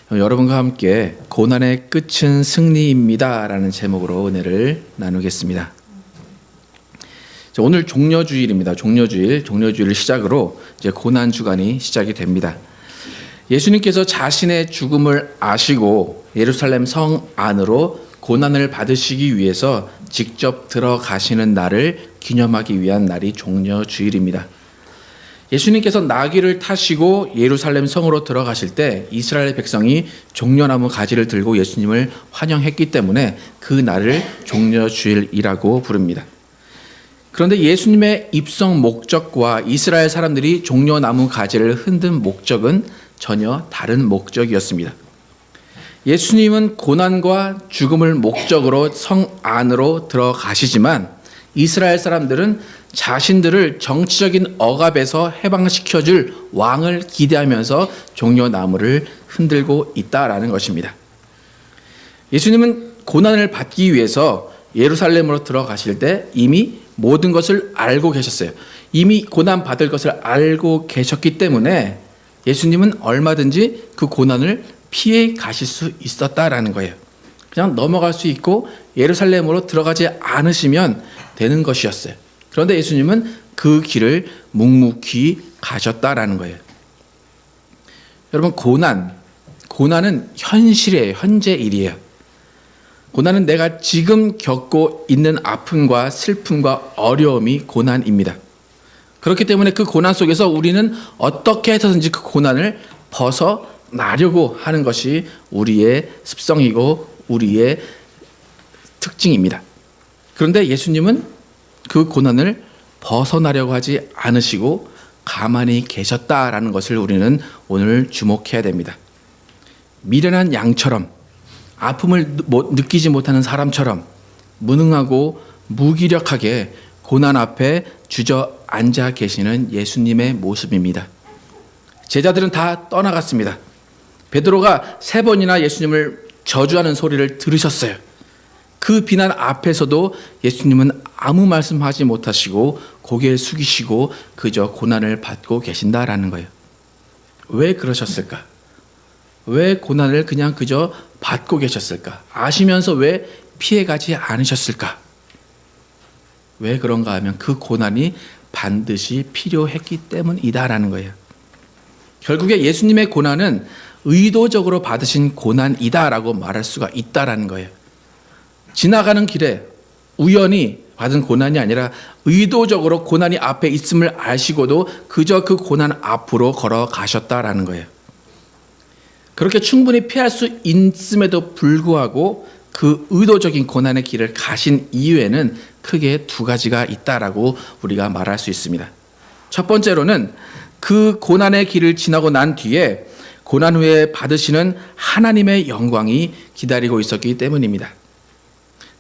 여러분과 함께 고난의 끝은 승리입니다 라는 제목으로 은혜를 나누겠습니다. 오늘 종려주일입니다. 종려주일을 시작으로 이제 고난 주간이 시작이 됩니다. 예수님께서 자신의 죽음을 아시고 예루살렘 성 안으로 고난을 받으시기 위해서 직접 들어가시는 날을 기념하기 위한 날이 종려주일입니다. 예수님께서 나귀를 타시고 예루살렘 성으로 들어가실 때 이스라엘 백성이 종려나무 가지를 들고 예수님을 환영했기 때문에 그 날을 종려주일이라고 부릅니다. 그런데 예수님의 입성 목적과 이스라엘 사람들이 종려나무 가지를 흔든 목적은 전혀 다른 목적이었습니다. 예수님은 고난과 죽음을 목적으로 성 안으로 들어가시지만 이스라엘 사람들은 자신들을 정치적인 억압에서 해방시켜줄 왕을 기대하면서 종려나무를 흔들고 있다라는 것입니다. 예수님은 고난을 받기 위해서 예루살렘으로 들어가실 때 이미 모든 것을 알고 계셨어요. 이미 고난 받을 것을 알고 계셨기 때문에 예수님은 얼마든지 그 고난을 피해 가실 수 있었다라는 거예요. 그냥 넘어갈 수 있고 예루살렘으로 들어가지 않으시면 되는 것이었어요. 그런데 예수님은 그 길을 묵묵히 가셨다라는 거예요. 여러분, 고난은 현실이에요. 현재 일이에요. 고난은 내가 지금 겪고 있는 아픔과 슬픔과 어려움이 고난입니다. 그렇기 때문에 그 고난 속에서 우리는 어떻게 해서든지 그 고난을 벗어나려고 하는 것이 우리의 습성이고 우리의 특징입니다. 그런데 예수님은 그 고난을 벗어나려고 하지 않으시고 가만히 계셨다라는 것을 우리는 오늘 주목해야 됩니다. 미련한 양처럼 아픔을 느끼지 못하는 사람처럼 무능하고 무기력하게 고난 앞에 주저앉아 계시는 예수님의 모습입니다. 제자들은 다 떠나갔습니다. 베드로가 3번이나 예수님을 저주하는 소리를 들으셨어요. 그 비난 앞에서도 예수님은 아무 말씀하지 못하시고 고개를 숙이시고 그저 고난을 받고 계신다라는 거예요. 왜 그러셨을까? 왜 고난을 그냥 그저 받고 계셨을까? 아시면서 왜 피해가지 않으셨을까? 왜 그런가 하면 그 고난이 반드시 필요했기 때문이다라는 거예요. 결국에 예수님의 고난은 의도적으로 받으신 고난이다라고 말할 수가 있다라는 거예요. 지나가는 길에 우연히 받은 고난이 아니라 의도적으로 고난이 앞에 있음을 아시고도 그저 그 고난 앞으로 걸어가셨다라는 거예요. 그렇게 충분히 피할 수 있음에도 불구하고 그 의도적인 고난의 길을 가신 이유에는 크게 2가지가 있다라고 우리가 말할 수 있습니다. 첫 번째로는 그 고난의 길을 지나고 난 뒤에 고난 후에 받으시는 하나님의 영광이 기다리고 있었기 때문입니다.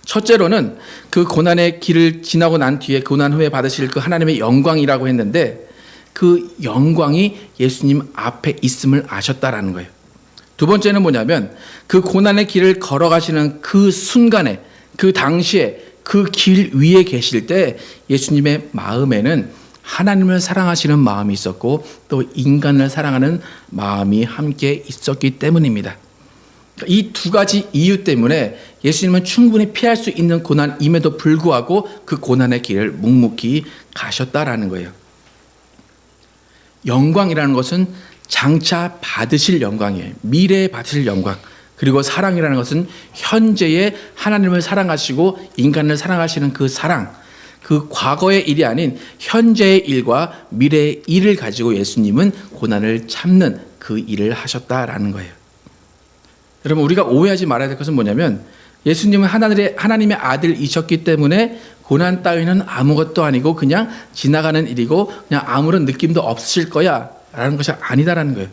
첫째로는 그 고난의 길을 지나고 난 뒤에 고난 후에 받으실 그 하나님의 영광이라고 했는데 그 영광이 예수님 앞에 있음을 아셨다라는 거예요. 두 번째는 뭐냐면 그 고난의 길을 걸어가시는 그 순간에 그 당시에 그 길 위에 계실 때 예수님의 마음에는 하나님을 사랑하시는 마음이 있었고 또 인간을 사랑하는 마음이 함께 있었기 때문입니다. 이 2가지 이유 때문에 예수님은 충분히 피할 수 있는 고난임에도 불구하고 그 고난의 길을 묵묵히 가셨다라는 거예요. 영광이라는 것은 장차 받으실 영광이에요. 미래에 받으실 영광. 그리고 사랑이라는 것은 현재의 하나님을 사랑하시고 인간을 사랑하시는 그 사랑, 그 과거의 일이 아닌 현재의 일과 미래의 일을 가지고 예수님은 고난을 참는 그 일을 하셨다라는 거예요. 여러분, 우리가 오해하지 말아야 될 것은 뭐냐면 예수님은 하나님의 아들이셨기 때문에 고난 따위는 아무것도 아니고 그냥 지나가는 일이고 그냥 아무런 느낌도 없으실 거야 라는 것이 아니다라는 거예요.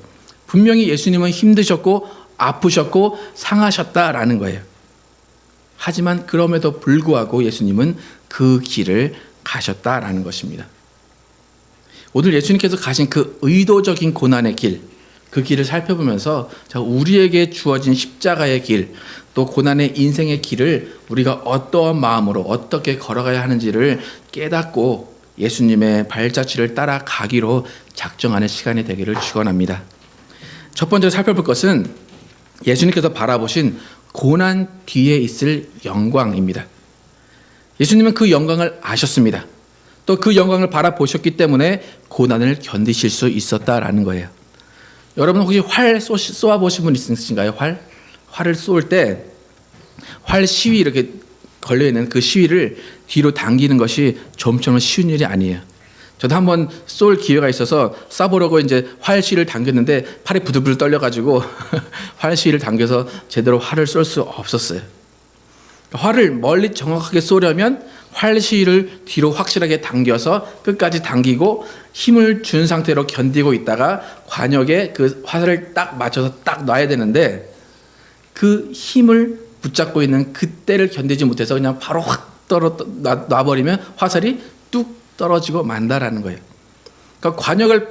분명히 예수님은 힘드셨고 아프셨고 상하셨다라는 거예요. 하지만 그럼에도 불구하고 예수님은 그 길을 가셨다라는 것입니다. 오늘 예수님께서 가신 그 의도적인 고난의 길, 그 길을 살펴보면서 우리에게 주어진 십자가의 길, 또 고난의 인생의 길을 우리가 어떠한 마음으로 어떻게 걸어가야 하는지를 깨닫고 예수님의 발자취를 따라가기로 작정하는 시간이 되기를 축원합니다. 첫 번째로 살펴볼 것은 예수님께서 바라보신 고난 뒤에 있을 영광입니다. 예수님은 그 영광을 아셨습니다. 또 그 영광을 바라보셨기 때문에 고난을 견디실 수 있었다라는 거예요. 여러분 혹시 활 쏘아보신 분 있으신가요? 활을 쏠 때 활 시위 이렇게 걸려있는 그 시위를 뒤로 당기는 것이 좀처럼 쉬운 일이 아니에요. 저도 한번 쏠 기회가 있어서 쏴보려고 이제 활 시위를 당겼는데 팔이 부들부들 떨려가지고 활 시위를 당겨서 제대로 활을 쏠 수 없었어요. 활을 멀리 정확하게 쏘려면 활 시위를 뒤로 확실하게 당겨서 끝까지 당기고 힘을 준 상태로 견디고 있다가 관역에 그 화살을 딱 맞춰서 딱 놔야 되는데 그 힘을 붙잡고 있는 그때를 견디지 못해서 그냥 바로 확 놔버리면 화살이 뚝 떨어지고 만다라는 거예요. 그러니까 관역을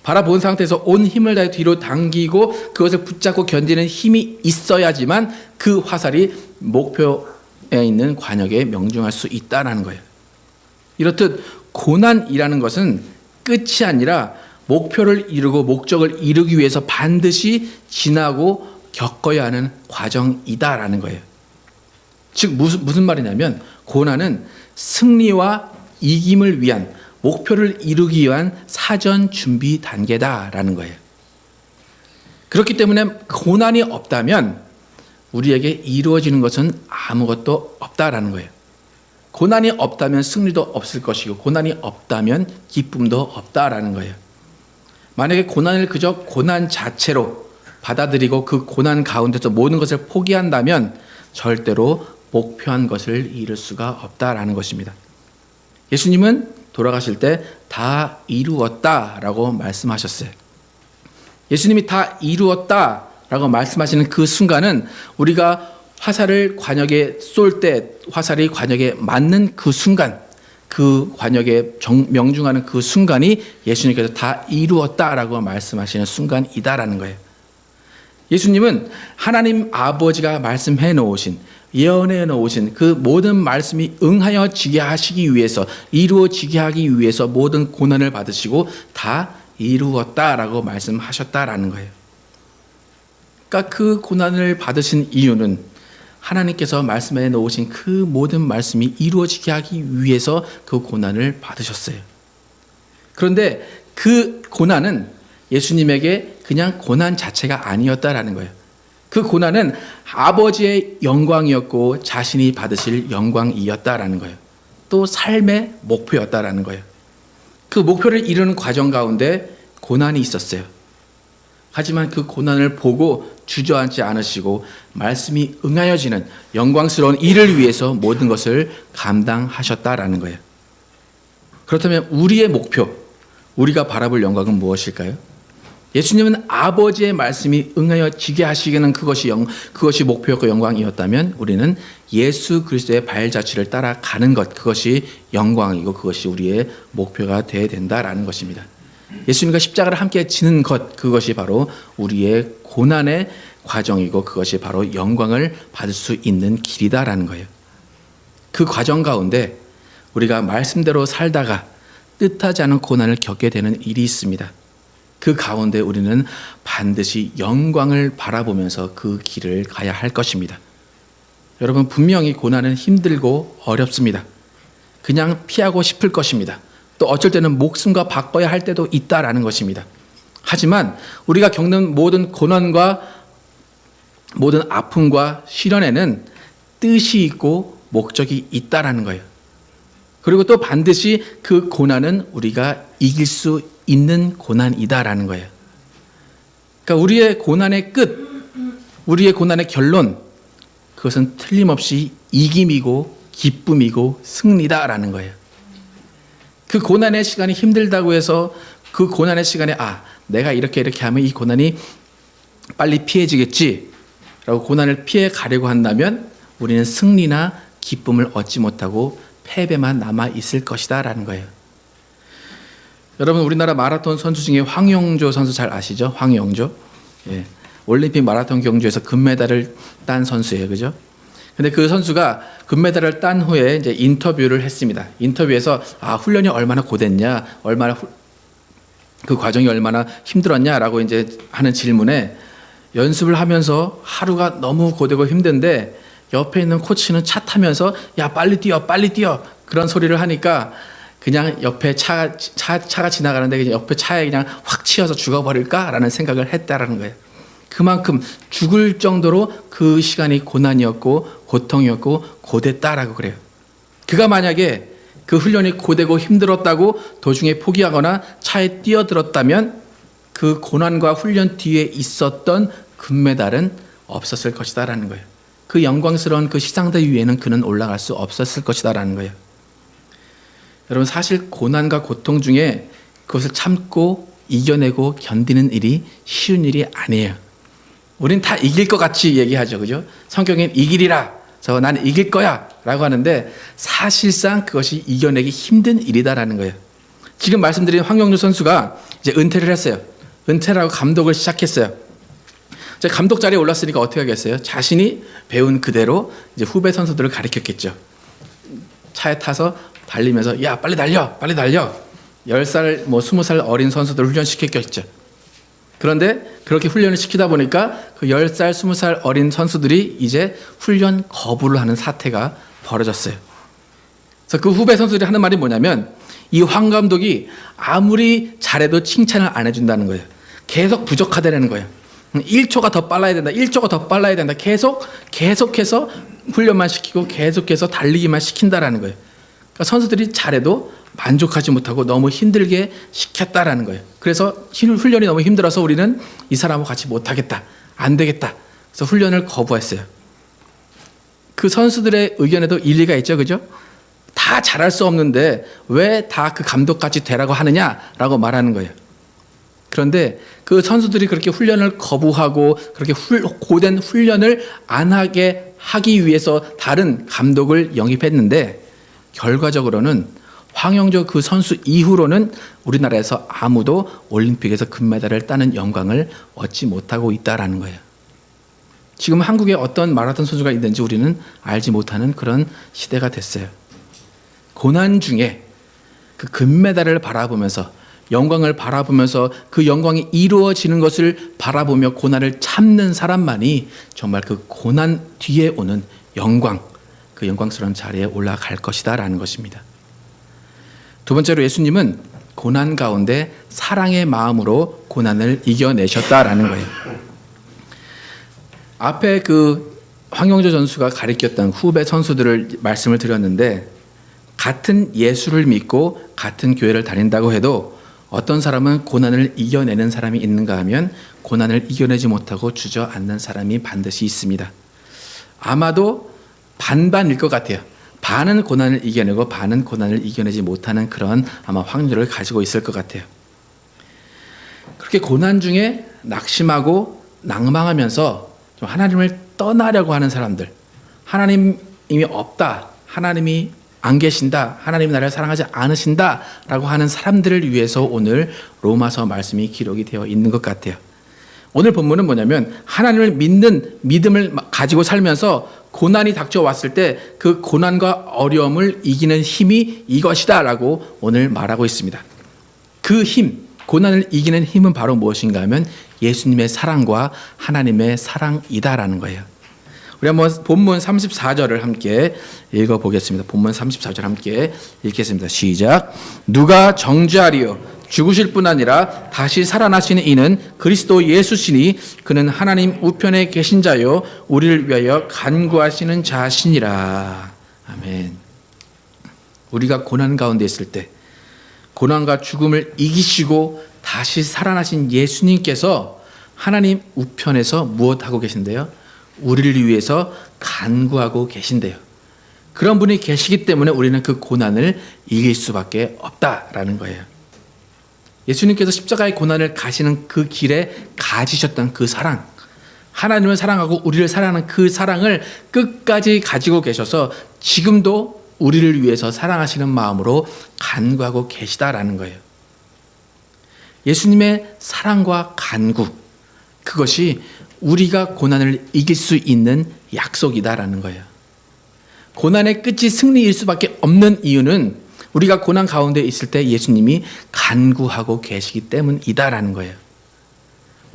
바라본 상태에서 온 힘을 다해 뒤로 당기고 그것을 붙잡고 견디는 힘이 있어야지만 그 화살이 목표에 있는 관역에 명중할 수 있다는 거예요. 이렇듯 고난이라는 것은 끝이 아니라 목표를 이루고 목적을 이루기 위해서 반드시 지나고 겪어야 하는 과정이다라는 거예요. 즉 무슨 말이냐면 고난은 승리와 이김을 위한 목표를 이루기 위한 사전 준비 단계다라는 거예요. 그렇기 때문에 고난이 없다면 우리에게 이루어지는 것은 아무것도 없다라는 거예요. 고난이 없다면 승리도 없을 것이고 고난이 없다면 기쁨도 없다라는 거예요. 만약에 고난을 그저 고난 자체로 받아들이고 그 고난 가운데서 모든 것을 포기한다면 절대로 목표한 것을 이룰 수가 없다라는 것입니다. 예수님은 돌아가실 때 다 이루었다라고 말씀하셨어요. 예수님이 다 이루었다라고 말씀하시는 그 순간은 우리가 화살을 관역에 쏠 때 화살이 관역에 맞는 그 순간, 그 관역에 명중하는 그 순간이 예수님께서 다 이루었다라고 말씀하시는 순간이다라는 거예요. 예수님은 하나님 아버지가 말씀해 놓으신, 예언해 놓으신 그 모든 말씀이 응하여지게 하시기 위해서, 이루어지게 하기 위해서 모든 고난을 받으시고 다 이루었다라고 말씀하셨다라는 거예요. 그러니까 그 고난을 받으신 이유는 하나님께서 말씀해 놓으신 그 모든 말씀이 이루어지게 하기 위해서 그 고난을 받으셨어요. 그런데 그 고난은 예수님에게 그냥 고난 자체가 아니었다라는 거예요. 그 고난은 아버지의 영광이었고 자신이 받으실 영광이었다라는 거예요. 또 삶의 목표였다라는 거예요. 그 목표를 이루는 과정 가운데 고난이 있었어요. 하지만 그 고난을 보고 주저앉지 않으시고 말씀이 응하여지는 영광스러운 일을 위해서 모든 것을 감당하셨다라는 거예요. 그렇다면 우리의 목표, 우리가 바라볼 영광은 무엇일까요? 예수님은 아버지의 말씀이 응하여지게 하시기는 그것이 목표였고 영광이었다면 우리는 예수 그리스도의 발자취를 따라가는 것, 그것이 영광이고 그것이 우리의 목표가 되어야 된다라는 것입니다. 예수님과 십자가를 함께 지는 것, 그것이 바로 우리의 고난의 과정이고 그것이 바로 영광을 받을 수 있는 길이다라는 거예요. 그 과정 가운데 우리가 말씀대로 살다가 뜻하지 않은 고난을 겪게 되는 일이 있습니다. 그 가운데 우리는 반드시 영광을 바라보면서 그 길을 가야 할 것입니다. 여러분, 분명히 고난은 힘들고 어렵습니다. 그냥 피하고 싶을 것입니다. 또 어쩔 때는 목숨과 바꿔야 할 때도 있다라는 것입니다. 하지만 우리가 겪는 모든 고난과 모든 아픔과 시련에는 뜻이 있고 목적이 있다라는 거예요. 그리고 또 반드시 그 고난은 우리가 이길 수 있는 고난이다라는 거예요. 그러니까 우리의 고난의 끝, 우리의 고난의 결론, 그것은 틀림없이 이김이고 기쁨이고 승리다라는 거예요. 그 고난의 시간이 힘들다고 해서 그 고난의 시간에 내가 이렇게 하면 이 고난이 빨리 피해지겠지 라고 고난을 피해 가려고 한다면 우리는 승리나 기쁨을 얻지 못하고 패배만 남아 있을 것이다 라는 거예요. 여러분, 우리나라 마라톤 선수 중에 황영조 선수 잘 아시죠? 황영조. 예. 올림픽 마라톤 경주에서 금메달을 딴 선수예요. 그죠? 근데 그 선수가 금메달을 딴 후에 이제 인터뷰를 했습니다. 인터뷰에서 훈련이 얼마나 고됐냐, 그 과정이 얼마나 힘들었냐라고 이제 하는 질문에 연습을 하면서 하루가 너무 고되고 힘든데 옆에 있는 코치는 차 타면서 야 빨리 뛰어 빨리 뛰어 그런 소리를 하니까 그냥 옆에 차가 지나가는데 그냥 옆에 차에 그냥 확 치여서 죽어버릴까라는 생각을 했다라는 거예요. 그만큼 죽을 정도로 그 시간이 고난이었고 고통이었고 고됐다라고 그래요. 그가 만약에 그 훈련이 고되고 힘들었다고 도중에 포기하거나 차에 뛰어들었다면 그 고난과 훈련 뒤에 있었던 금메달은 없었을 것이다라는 거예요. 그 영광스러운 그 시상대 위에는 그는 올라갈 수 없었을 것이다라는 거예요. 여러분, 사실 고난과 고통 중에 그것을 참고 이겨내고 견디는 일이 쉬운 일이 아니에요. 우린 다 이길 것 같이 얘기하죠, 그죠? 성경엔 이기리라, 나는 이길 거야 라고 하는데 사실상 그것이 이겨내기 힘든 일이다라는 거예요. 지금 말씀드린 황영조 선수가 이제 은퇴를 했어요. 은퇴를 하고 감독을 시작했어요. 감독 자리에 올랐으니까 어떻게 하겠어요? 자신이 배운 그대로 이제 후배 선수들을 가르쳤겠죠. 차에 타서 달리면서 야 빨리 달려 빨리 달려 10살 20살 어린 선수들을 훈련시켰겠죠. 그런데 그렇게 훈련을 시키다 보니까 그 10살 20살 어린 선수들이 이제 훈련 거부를 하는 사태가 벌어졌어요. 그래서 그 후배 선수들이 하는 말이 뭐냐면 이 황 감독이 아무리 잘해도 칭찬을 안 해준다는 거예요. 계속 부족하다는 거예요. 1초가 더 빨라야 된다. 1초가 더 빨라야 된다. 계속해서 훈련만 시키고 계속해서 달리기만 시킨다라는 거예요. 그러니까 선수들이 잘해도 만족하지 못하고 너무 힘들게 시켰다라는 거예요. 그래서 훈련이 너무 힘들어서 우리는 이 사람하고 같이 못하겠다. 안 되겠다. 그래서 훈련을 거부했어요. 그 선수들의 의견에도 일리가 있죠. 그죠? 다 잘할 수 없는데 왜 다 그 감독같이 되라고 하느냐라고 말하는 거예요. 그런데 그 선수들이 그렇게 훈련을 거부하고 그렇게 고된 훈련을 안 하기 위해서 다른 감독을 영입했는데 결과적으로는 황영조 그 선수 이후로는 우리나라에서 아무도 올림픽에서 금메달을 따는 영광을 얻지 못하고 있다라는 거예요. 지금 한국에 어떤 마라톤 선수가 있는지 우리는 알지 못하는 그런 시대가 됐어요. 고난 중에 그 금메달을 바라보면서 영광을 바라보면서 그 영광이 이루어지는 것을 바라보며 고난을 참는 사람만이 정말 그 고난 뒤에 오는 영광, 그 영광스러운 자리에 올라갈 것이다 라는 것입니다. 두 번째로 예수님은 고난 가운데 사랑의 마음으로 고난을 이겨내셨다라는 거예요. 앞에 그 황영조 선수가 가르쳤던 후배 선수들을 말씀을 드렸는데 같은 예수를 믿고 같은 교회를 다닌다고 해도 어떤 사람은 고난을 이겨내는 사람이 있는가 하면 고난을 이겨내지 못하고 주저앉는 사람이 반드시 있습니다. 아마도 반반일 것 같아요. 반은 고난을 이겨내고 반은 고난을 이겨내지 못하는 그런 아마 확률을 가지고 있을 것 같아요. 그렇게 고난 중에 낙심하고 낭망하면서 좀 하나님을 떠나려고 하는 사람들, 하나님이 없다, 하나님이 안 계신다, 하나님이 나를 사랑하지 않으신다라고 하는 사람들을 위해서 오늘 로마서 말씀이 기록이 되어 있는 것 같아요. 오늘 본문은 뭐냐면 하나님을 믿는 믿음을 가지고 살면서 고난이 닥쳐왔을 때 그 고난과 어려움을 이기는 힘이 이것이다라고 오늘 말하고 있습니다. 그 힘, 고난을 이기는 힘은 바로 무엇인가 하면 예수님의 사랑과 하나님의 사랑이다라는 거예요. 우리 한번 본문 34절을 함께 읽어보겠습니다. 본문 34절 함께 읽겠습니다. 시작. 누가 정죄하리요? 죽으실 뿐 아니라 다시 살아나시는 이는 그리스도 예수시니 그는 하나님 우편에 계신 자요 우리를 위하여 간구하시는 자시니라. 아멘. 우리가 고난 가운데 있을 때 고난과 죽음을 이기시고 다시 살아나신 예수님께서 하나님 우편에서 무엇하고 계신데요? 우리를 위해서 간구하고 계신대요. 그런 분이 계시기 때문에 우리는 그 고난을 이길 수밖에 없다라는 거예요. 예수님께서 십자가의 고난을 가시는 그 길에 가지셨던 그 사랑, 하나님을 사랑하고 우리를 사랑하는 그 사랑을 끝까지 가지고 계셔서 지금도 우리를 위해서 사랑하시는 마음으로 간구하고 계시다라는 거예요. 예수님의 사랑과 간구, 그것이 우리가 고난을 이길 수 있는 약속이다라는 거예요. 고난의 끝이 승리일 수밖에 없는 이유는 우리가 고난 가운데 있을 때 예수님이 간구하고 계시기 때문이다라는 거예요.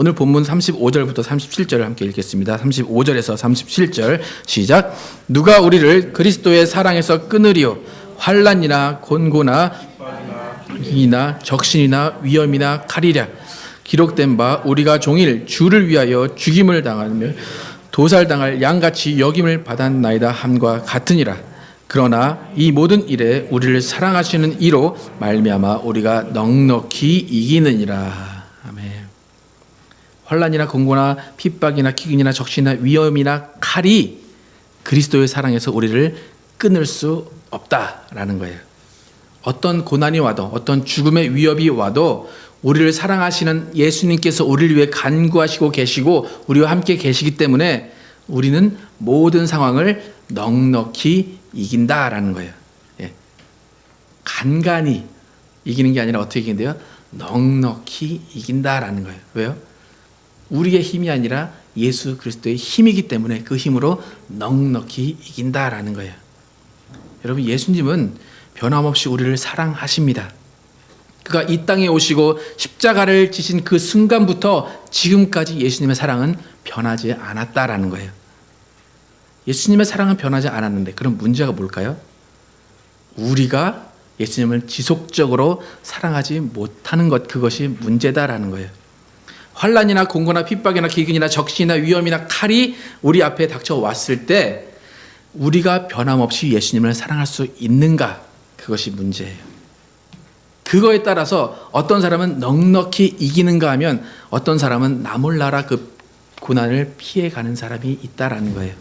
오늘 본문 35절부터 37절을 함께 읽겠습니다. 35절에서 37절 시작. 누가 우리를 그리스도의 사랑에서 끊으리요? 환난이나 곤고나 이나 적신이나 위험이나 칼이랴. 기록된 바 우리가 종일 주를 위하여 죽임을 당하며 도살당할 양같이 여김을 받았나이다 함과 같으니라. 그러나 이 모든 일에 우리를 사랑하시는 이로 말미암아 우리가 넉넉히 이기느니라. 아멘. 환난이나 공고나 핍박이나 기근이나 적신이나 위험이나 칼이 그리스도의 사랑에서 우리를 끊을 수 없다라는 거예요. 어떤 고난이 와도 어떤 죽음의 위협이 와도 우리를 사랑하시는 예수님께서 우리를 위해 간구하시고 계시고 우리와 함께 계시기 때문에 우리는 모든 상황을 넉넉히 이긴다라는 거예요. 예. 간간히 이기는 게 아니라 어떻게 이긴대요? 넉넉히 이긴다라는 거예요. 왜요? 우리의 힘이 아니라 예수 그리스도의 힘이기 때문에 그 힘으로 넉넉히 이긴다라는 거예요. 여러분, 예수님은 변함없이 우리를 사랑하십니다. 그가 이 땅에 오시고 십자가를 지신 그 순간부터 지금까지 예수님의 사랑은 변하지 않았다라는 거예요. 예수님의 사랑은 변하지 않았는데 그럼 문제가 뭘까요? 우리가 예수님을 지속적으로 사랑하지 못하는 것, 그것이 문제다라는 거예요. 환난이나 공고나 핍박이나 기근이나 적신이나 위험이나 칼이 우리 앞에 닥쳐왔을 때 우리가 변함없이 예수님을 사랑할 수 있는가? 그것이 문제예요. 그거에 따라서 어떤 사람은 넉넉히 이기는가 하면 어떤 사람은 나 몰라라 그 고난을 피해가는 사람이 있다라는 거예요.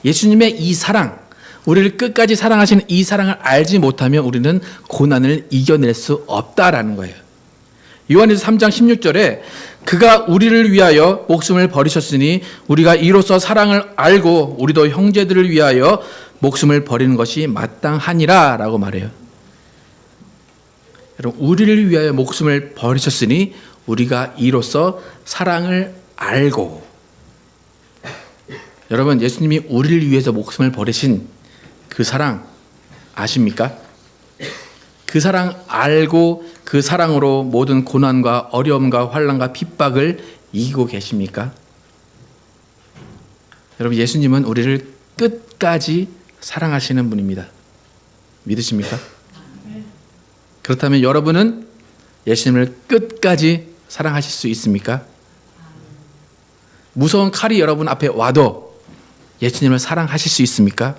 예수님의 이 사랑, 우리를 끝까지 사랑하시는 이 사랑을 알지 못하면 우리는 고난을 이겨낼 수 없다라는 거예요. 요한일서 3장 16절에 그가 우리를 위하여 목숨을 버리셨으니 우리가 이로써 사랑을 알고 우리도 형제들을 위하여 목숨을 버리는 것이 마땅하니라 라고 말해요. 여러분, 우리를 위하여 목숨을 버리셨으니 우리가 이로써 사랑을 알고, 여러분, 예수님이 우리를 위해서 목숨을 버리신 그 사랑 아십니까? 그 사랑 알고 그 사랑으로 모든 고난과 어려움과 환난과 핍박을 이기고 계십니까? 여러분, 예수님은 우리를 끝까지 사랑하시는 분입니다. 믿으십니까? 그렇다면 여러분은 예수님을 끝까지 사랑하실 수 있습니까? 무서운 칼이 여러분 앞에 와도 예수님을 사랑하실 수 있습니까?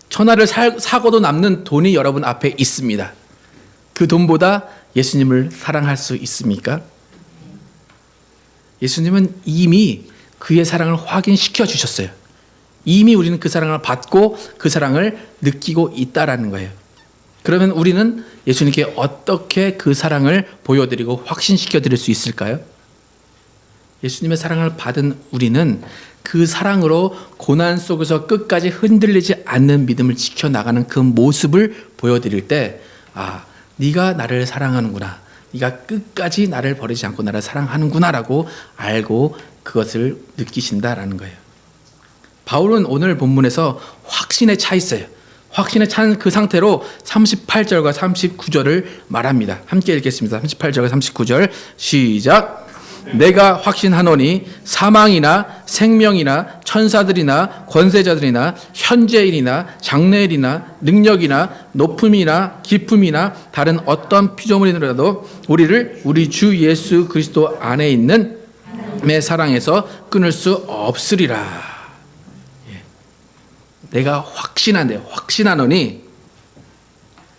천하를 사고도 남는 돈이 여러분 앞에 있습니다. 그 돈보다 예수님을 사랑할 수 있습니까? 예수님은 이미 그의 사랑을 확인시켜 주셨어요. 이미 우리는 그 사랑을 받고 그 사랑을 느끼고 있다라는 거예요. 그러면 우리는 예수님께 어떻게 그 사랑을 보여드리고 확신시켜 드릴 수 있을까요? 예수님의 사랑을 받은 우리는 그 사랑으로 고난 속에서 끝까지 흔들리지 않는 믿음을 지켜나가는 그 모습을 보여드릴 때, 아, 네가 나를 사랑하는구나, 네가 끝까지 나를 버리지 않고 나를 사랑하는구나라고 알고 그것을 느끼신다라는 거예요. 바울은 오늘 본문에서 확신에 차 있어요. 확신에 찬 그 상태로 38절과 39절을 말합니다. 함께 읽겠습니다. 38절과 39절 시작. 내가 확신하노니 사망이나 생명이나 천사들이나 권세자들이나 현재일이나 장래일이나 능력이나 높음이나 깊음이나 다른 어떤 피조물이라도 우리를 우리 주 예수 그리스도 안에 있는 내 사랑에서 끊을 수 없으리라. 내가 확신하노니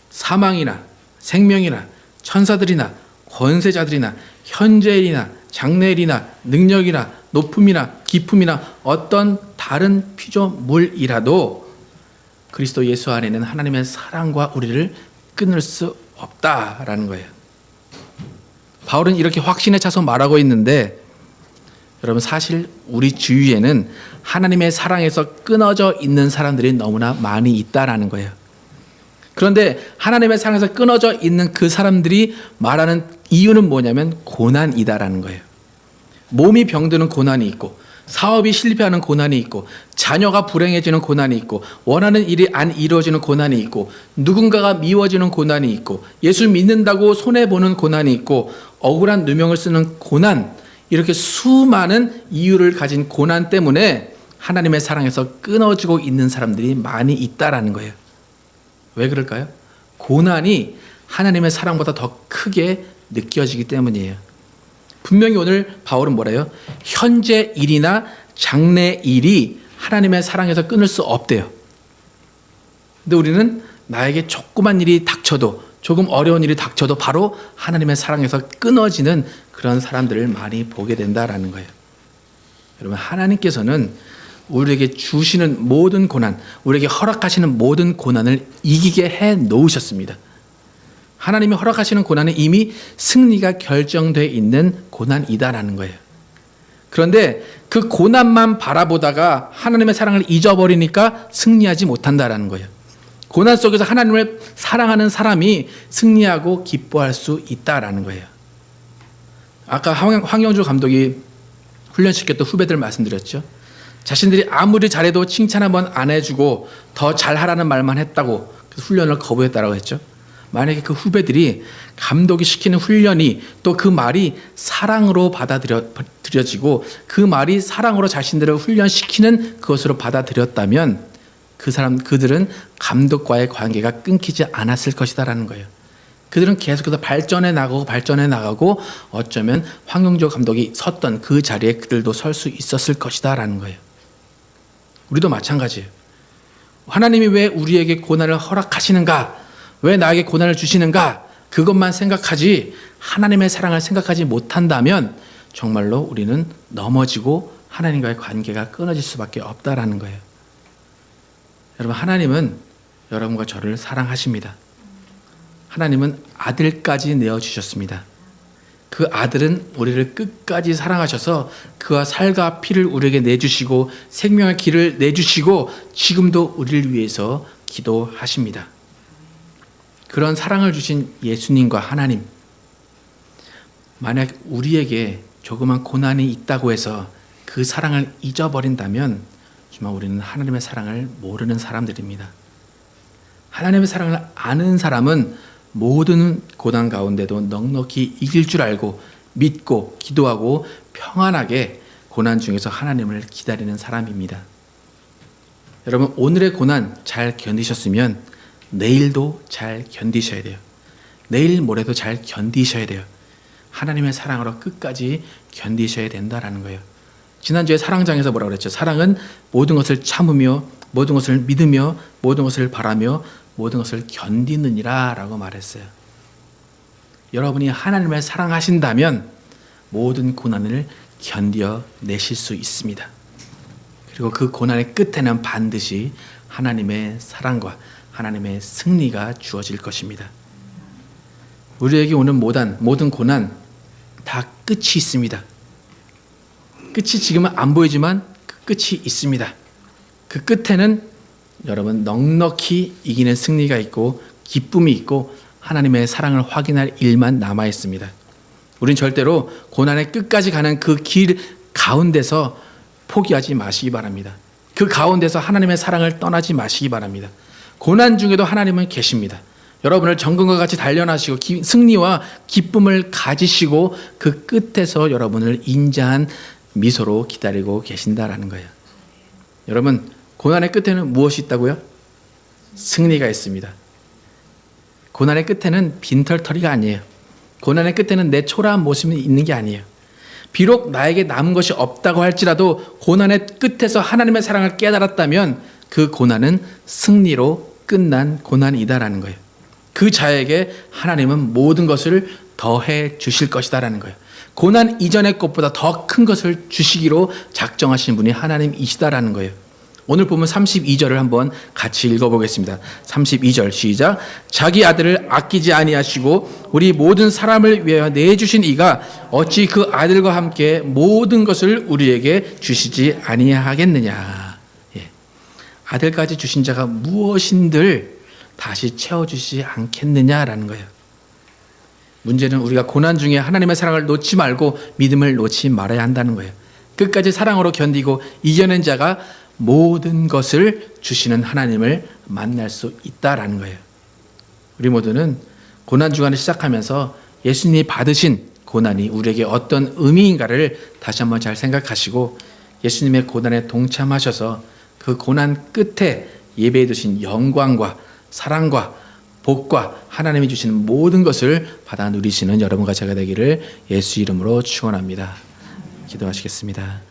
사망이나 생명이나 천사들이나 권세자들이나 현재일이나 장래일이나 능력이나 높음이나 깊음이나 어떤 다른 피조물이라도 그리스도 예수 안에는 하나님의 사랑과 우리를 끊을 수 없다라는 거예요. 바울은 이렇게 확신에 차서 말하고 있는데, 여러분, 사실 우리 주위에는 하나님의 사랑에서 끊어져 있는 사람들이 너무나 많이 있다라는 거예요. 그런데 하나님의 사랑에서 끊어져 있는 그 사람들이 말하는 이유는 뭐냐면 고난이다라는 거예요. 몸이 병드는 고난이 있고 사업이 실패하는 고난이 있고, 자녀가 불행해지는 고난이 있고, 원하는 일이 안 이루어지는 고난이 있고, 누군가가 미워지는 고난이 있고, 예수 믿는다고 손해보는 고난이 있고, 억울한 누명을 쓰는 고난, 이렇게 수많은 이유를 가진 고난 때문에 하나님의 사랑에서 끊어지고 있는 사람들이 많이 있다라는 거예요. 왜 그럴까요? 고난이 하나님의 사랑보다 더 크게 느껴지기 때문이에요. 분명히 오늘 바울은 뭐래요? 현재 일이나 장래 일이 하나님의 사랑에서 끊을 수 없대요. 근데 우리는 나에게 조그만 일이 닥쳐도, 조금 어려운 일이 닥쳐도 바로 하나님의 사랑에서 끊어지는 그런 사람들을 많이 보게 된다라는 거예요. 여러분, 하나님께서는 우리에게 주시는 모든 고난, 우리에게 허락하시는 모든 고난을 이기게 해 놓으셨습니다. 하나님이 허락하시는 고난은 이미 승리가 결정되어 있는 고난이다라는 거예요. 그런데 그 고난만 바라보다가 하나님의 사랑을 잊어버리니까 승리하지 못한다라는 거예요. 고난 속에서 하나님을 사랑하는 사람이 승리하고 기뻐할 수 있다라는 거예요. 아까 황영주 감독이 훈련시켰던 후배들 말씀드렸죠. 자신들이 아무리 잘해도 칭찬 한번 안 해주고 더 잘하라는 말만 했다고 훈련을 거부했다라고 했죠. 만약에 그 후배들이 감독이 시키는 훈련이 또 그 말이 사랑으로 받아들여지고 그 말이 사랑으로 자신들을 훈련시키는 그것으로 받아들였다면 그들은 감독과의 관계가 끊기지 않았을 것이다라는 거예요. 그들은 계속해서 발전해 나가고 어쩌면 황영조 감독이 섰던 그 자리에 그들도 설 수 있었을 것이다라는 거예요. 우리도 마찬가지예요. 하나님이 왜 우리에게 고난을 허락하시는가? 왜 나에게 고난을 주시는가? 그것만 생각하지 하나님의 사랑을 생각하지 못한다면 정말로 우리는 넘어지고 하나님과의 관계가 끊어질 수밖에 없다라는 거예요. 여러분, 하나님은 여러분과 저를 사랑하십니다. 하나님은 아들까지 내어주셨습니다. 그 아들은 우리를 끝까지 사랑하셔서 그와 살과 피를 우리에게 내주시고 생명의 길을 내주시고 지금도 우리를 위해서 기도하십니다. 그런 사랑을 주신 예수님과 하나님, 만약 우리에게 조그만 고난이 있다고 해서 그 사랑을 잊어버린다면 정말 우리는 하나님의 사랑을 모르는 사람들입니다. 하나님의 사랑을 아는 사람은 모든 고난 가운데도 넉넉히 이길 줄 알고 믿고 기도하고 평안하게 고난 중에서 하나님을 기다리는 사람입니다. 여러분, 오늘의 고난 잘 견디셨으면 내일도 잘 견디셔야 돼요. 내일 모레도 잘 견디셔야 돼요. 하나님의 사랑으로 끝까지 견디셔야 된다라는 거예요. 지난주에 사랑장에서 뭐라고 그랬죠? 사랑은 모든 것을 참으며 모든 것을 믿으며 모든 것을 바라며 모든 것을 견디느니라 라고 말했어요. 여러분이 하나님을 사랑하신다면 모든 고난을 견뎌내실 수 있습니다. 그리고 그 고난의 끝에는 반드시 하나님의 사랑과 하나님의 승리가 주어질 것입니다. 우리에게 오는 모든 고난 다 끝이 있습니다. 끝이 지금은 안 보이지만 그 끝이 있습니다. 그 끝에는 여러분 넉넉히 이기는 승리가 있고 기쁨이 있고 하나님의 사랑을 확인할 일만 남아 있습니다. 우린 절대로 고난의 끝까지 가는 그 길 가운데서 포기하지 마시기 바랍니다. 그 가운데서 하나님의 사랑을 떠나지 마시기 바랍니다. 고난 중에도 하나님은 계십니다. 여러분을 정금과 같이 단련하시고 승리와 기쁨을 가지시고 그 끝에서 여러분을 인자한 미소로 기다리고 계신다라는 거예요. 여러분, 고난의 끝에는 무엇이 있다고요? 승리가 있습니다. 고난의 끝에는 빈털터리가 아니에요. 고난의 끝에는 내 초라한 모습이 있는 게 아니에요. 비록 나에게 남은 것이 없다고 할지라도 고난의 끝에서 하나님의 사랑을 깨달았다면 그 고난은 승리로 끝난 고난이다라는 거예요. 그 자에게 하나님은 모든 것을 더해 주실 것이다라는 거예요. 고난 이전의 것보다 더 큰 것을 주시기로 작정하신 분이 하나님이시다라는 거예요. 오늘 보면 32절을 한번 같이 읽어보겠습니다. 32절 시작. 자기 아들을 아끼지 아니하시고 우리 모든 사람을 위하여 내주신 이가 어찌 그 아들과 함께 모든 것을 우리에게 주시지 아니하겠느냐. 예. 아들까지 주신 자가 무엇인들 다시 채워주시지 않겠느냐라는 거예요. 문제는 우리가 고난 중에 하나님의 사랑을 놓지 말고 믿음을 놓지 말아야 한다는 거예요. 끝까지 사랑으로 견디고 이겨낸 자가 모든 것을 주시는 하나님을 만날 수 있다라는 거예요. 우리 모두는 고난주간을 시작하면서 예수님이 받으신 고난이 우리에게 어떤 의미인가를 다시 한번 잘 생각하시고 예수님의 고난에 동참하셔서 그 고난 끝에 예배해 두신 영광과 사랑과 복과 하나님이 주시는 모든 것을 받아 누리시는 여러분과 제가 되기를 예수 이름으로 축원합니다. 기도하시겠습니다.